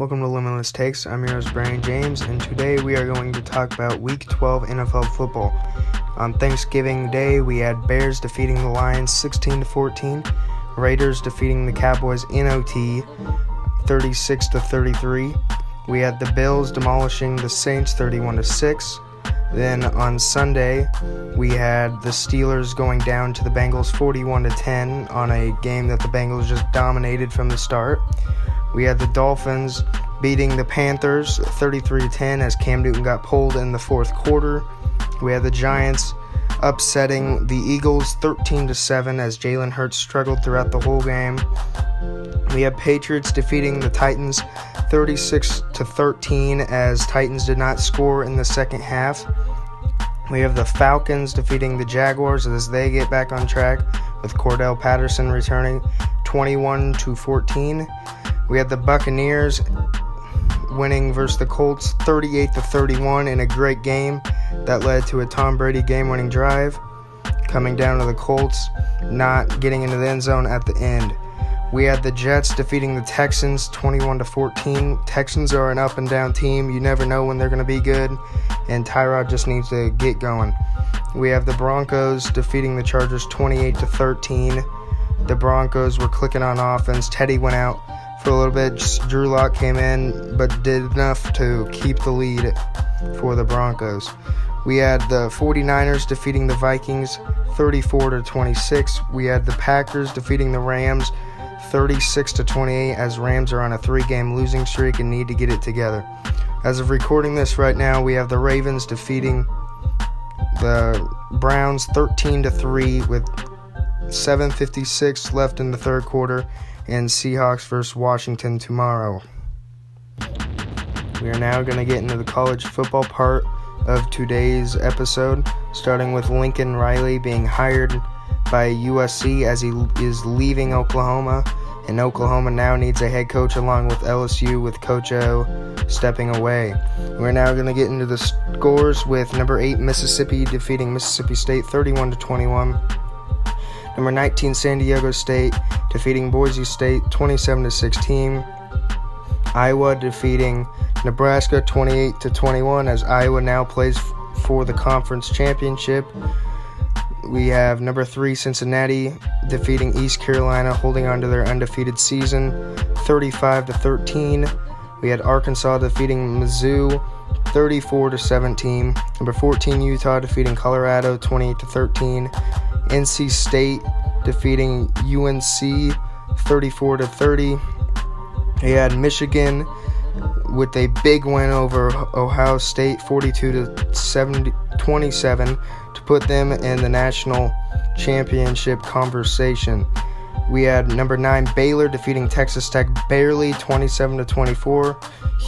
Welcome to Limitless Takes. I'm your host, Brandon James, and today we are going to talk about Week 12 NFL football. On Thanksgiving Day, we had Bears defeating the Lions 16-14, Raiders defeating the Cowboys in OT 36-33. We had the Bills demolishing the Saints 31-6. Then on Sunday, we had the Steelers going down to the Bengals 41-10 on a game that the Bengals just dominated from the start. We had the Dolphins beating the Panthers 33-10 as Cam Newton got pulled in the fourth quarter. We had the Giants upsetting the Eagles 13-7 as Jalen Hurts struggled throughout the whole game. We had Patriots defeating the Titans 36-13 as Titans did not score in the second half. We have the Falcons defeating the Jaguars as they get back on track with Cordell Patterson returning 21-14. We had the Buccaneers winning versus the Colts 38-31 in a great game that led to a Tom Brady game-winning drive, coming down to the Colts not getting into the end zone at the end. We had the Jets defeating the Texans 21-14. Texans are an up-and-down team. You never know when they're going to be good, and Tyrod just needs to get going. We have the Broncos defeating the Chargers 28-13. The Broncos were clicking on offense. Teddy went out for a little bit. Drew Lock came in, but did enough to keep the lead for the Broncos. We had the 49ers defeating the Vikings 34-26. We had the Packers defeating the Rams 36-28 as Rams are on a 3-game losing streak and need to get it together. As of recording this right now, we have the Ravens defeating the Browns 13-3 with 7:56 left in the third quarter, and Seahawks versus Washington tomorrow. We are now going to get into the college football part of today's episode, starting with Lincoln Riley being hired by USC as he is leaving Oklahoma, and Oklahoma now needs a head coach along with LSU with Coach O stepping away. We're now going to get into the scores with number 8 Mississippi defeating Mississippi State 31-21. Number 19 San Diego State defeating Boise State 27-16. Iowa defeating Nebraska 28-21 as Iowa now plays for the conference championship. We have number 3 Cincinnati defeating East Carolina, holding on to their undefeated season 35-13. We had Arkansas defeating Mizzou 34-17. Number 14 Utah defeating Colorado 28-13. NC State defeating UNC 34-30. We had Michigan with a big win over Ohio State 42-27 to put them in the national championship conversation. We had number 9 Baylor defeating Texas Tech barely 27-24.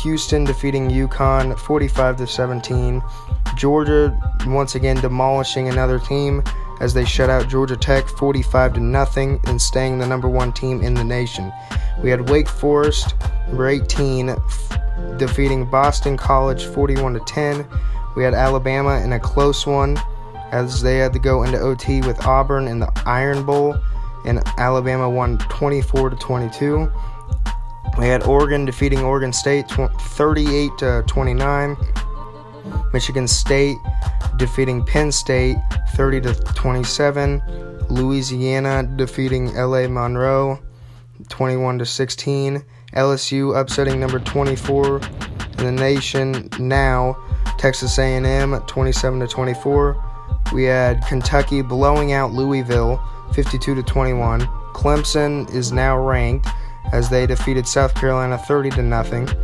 Houston defeating UConn 45-17. Georgia once again demolishing another team as they shut out Georgia Tech 45-0 and staying the number 1 team in the nation. We had Wake Forest, number 18, defeating Boston College 41-10. We had Alabama in a close one as they had to go into OT with Auburn in the Iron Bowl, and Alabama won 24-22. We had Oregon defeating Oregon State 38-29. Michigan State defeating Penn State 30-27. Louisiana defeating LA Monroe 21-16. LSU upsetting number 24 in the nation now, Texas A&M 27-24. We had Kentucky blowing out Louisville 52-21. Clemson is now ranked as they defeated South Carolina 30-0.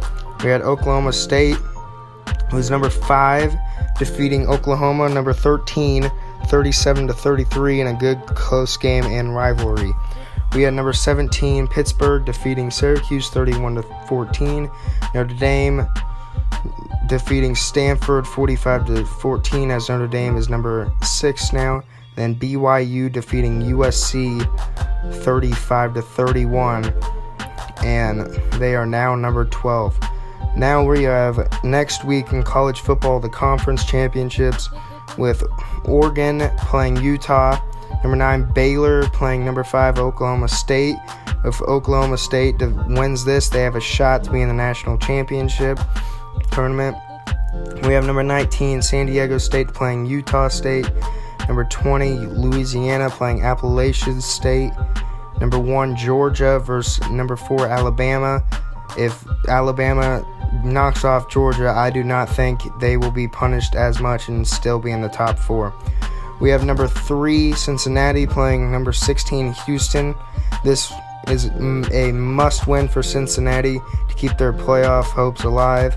We had Oklahoma State, who's number 5, defeating Oklahoma, number 13, 37-33 in a good close game and rivalry. We had number 17, Pittsburgh, defeating Syracuse 31-14. Notre Dame defeating Stanford 45-14 as Notre Dame is number 6 now. Then BYU defeating USC 35-31, and they are now number 12. Now we have next week in college football the conference championships with Oregon playing Utah, number 9 Baylor playing number 5 Oklahoma State, If Oklahoma State wins this, they have a shot to be in the national championship tournament. We have number 19, San Diego State playing Utah State. Number 20, Louisiana playing Appalachian State. Number 1, Georgia versus number 4, Alabama. If Alabama knocks off Georgia, I do not think they will be punished as much and still be in the top 4. We have number 3, Cincinnati playing number 16, Houston. This is a must-win for Cincinnati to keep their playoff hopes alive.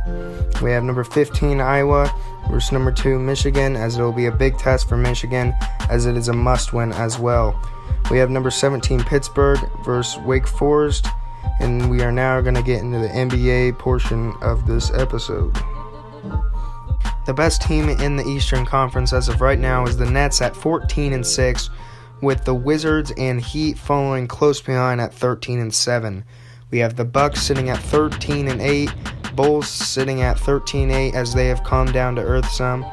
We have number 15, Iowa versus number 2, Michigan, as it will be a big test for Michigan, as it is a must-win as well. We have number 17, Pittsburgh versus Wake Forest, and we are now going to get into the NBA portion of this episode. The best team in the Eastern Conference as of right now is the Nets at 14-6, with the Wizards and Heat following close behind at 13-7. We have the Bucks sitting at 13-8, Bulls sitting at 13-8 as they have calmed down to earth some,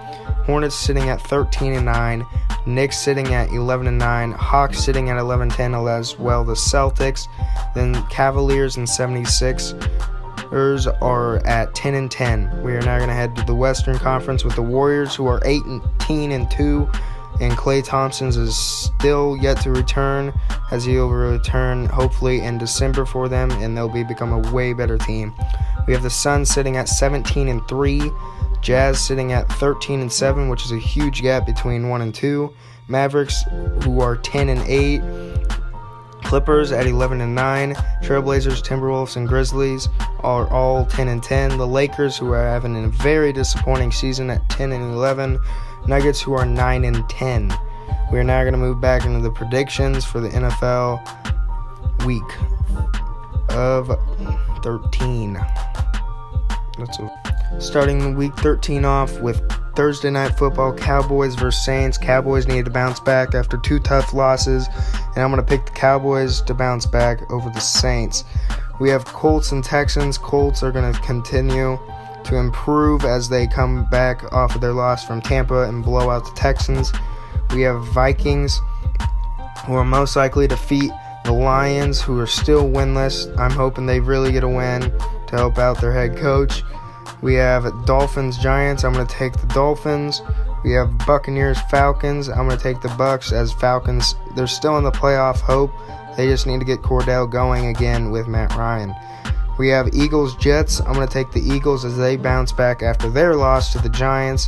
Hornets sitting at 13-9, Knicks sitting at 11-9, Hawks sitting at 11-10 as well, the Celtics, then Cavaliers and 76ers are at 10-10. We are now going to head to the Western Conference with the Warriors, who are 18-2, and Klay Thompson is still yet to return, as he will return hopefully in December for them, and they'll become a way better team. We have the Suns sitting at 17-3, Jazz sitting at 13-7, which is a huge gap between 1 and 2. Mavericks, who are 10-8. Clippers at 11-9, Trailblazers, Timberwolves, and Grizzlies are all 10-10. The Lakers, who are having a very disappointing season, at 10-11. Nuggets, who are 9-10. We are now going to move back into the predictions for the NFL week of 13. Starting week 13 off with Thursday Night Football, Cowboys versus Saints. Cowboys need to bounce back after 2 tough losses, and I'm going to pick the Cowboys to bounce back over the Saints. We have Colts and Texans. Colts are going to continue to improve as they come back off of their loss from Tampa and blow out the Texans. We have Vikings, who are most likely to defeat the Lions, who are still winless. I'm hoping they really get a win to help out their head coach. We have Dolphins, Giants. I'm going to take the Dolphins. We have Buccaneers, Falcons. I'm going to take the Bucs, as Falcons, they're still in the playoff hope. They just need to get Cordell going again with Matt Ryan. We have Eagles, Jets. I'm going to take the Eagles as they bounce back after their loss to the Giants.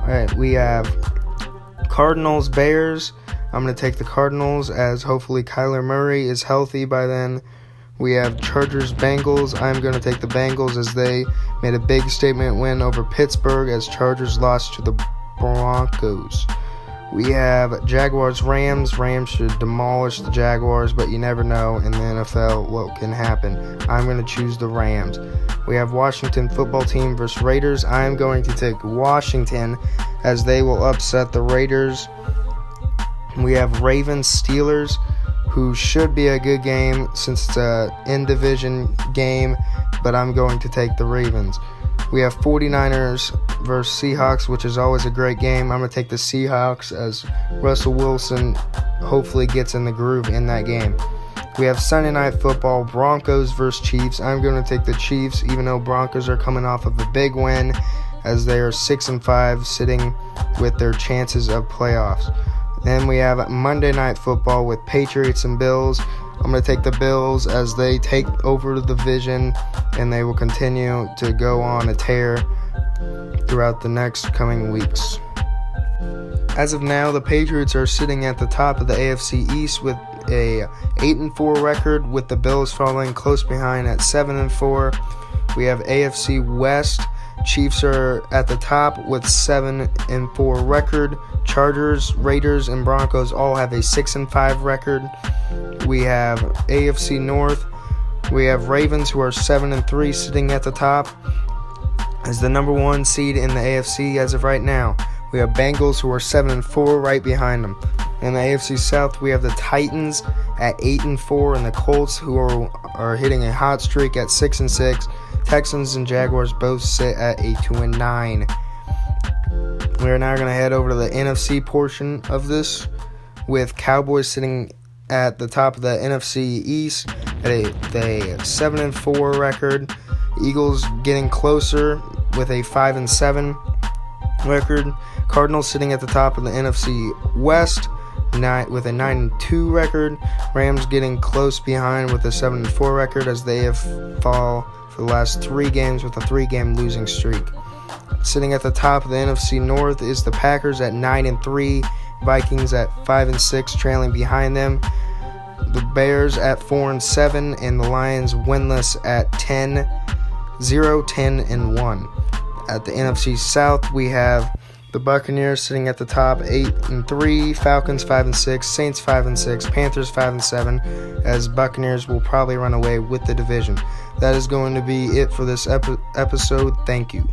All right, we have Cardinals, Bears. I'm going to take the Cardinals, as hopefully Kyler Murray is healthy by then. We have Chargers, Bengals. I'm going to take the Bengals as they made a big statement win over Pittsburgh, as Chargers lost to the Broncos. We have Jaguars, Rams. Rams should demolish the Jaguars, but you never know in the NFL what can happen. I'm going to choose the Rams. We have Washington football team versus Raiders. I'm going to take Washington, as they will upset the Raiders. We have Ravens, Steelers, who should be a good game since it's an in-division game, but I'm going to take the Ravens. We have 49ers versus Seahawks, which is always a great game. I'm going to take the Seahawks, as Russell Wilson hopefully gets in the groove in that game. We have Sunday Night Football, Broncos versus Chiefs. I'm going to take the Chiefs, even though Broncos are coming off of a big win, as they are 6-5, sitting with their chances of playoffs. Then we have Monday Night Football with Patriots and Bills. I'm going to take the Bills, as they take over the division, and they will continue to go on a tear throughout the next coming weeks. As of now, the Patriots are sitting at the top of the AFC East with a 8-4 record, with the Bills falling close behind at 7-4. We have AFC West. Chiefs are at the top with 7-4 record. Chargers, Raiders, and Broncos all have a 6-5 record. We have AFC North. We have Ravens, who are 7-3, sitting at the top as the number 1 seed in the AFC as of right now. We have Bengals, who are 7-4, right behind them. In the AFC South, we have the Titans at 8-4, and the Colts, who are hitting a hot streak at 6-6. Texans and Jaguars both sit at 2-9. We are now going to head over to the NFC portion of this, with Cowboys sitting at the top of the NFC East. at a 7-4 record. Eagles getting closer with a 5-7 record. Cardinals sitting at the top of the NFC West with a 9-2 record. Rams getting close behind with a 7-4 record, as they have fallen for the last 3 games with a 3-game losing streak. Sitting at the top of the NFC North is the Packers at 9-3, Vikings at 5-6, trailing behind them. The Bears at 4-7, and the Lions winless at 10-1. At the NFC South, we have the Buccaneers sitting at the top, 8-3, Falcons 5-6, Saints 5-6, Panthers 5-7, as Buccaneers will probably run away with the division. That is going to be it for this episode. Thank you.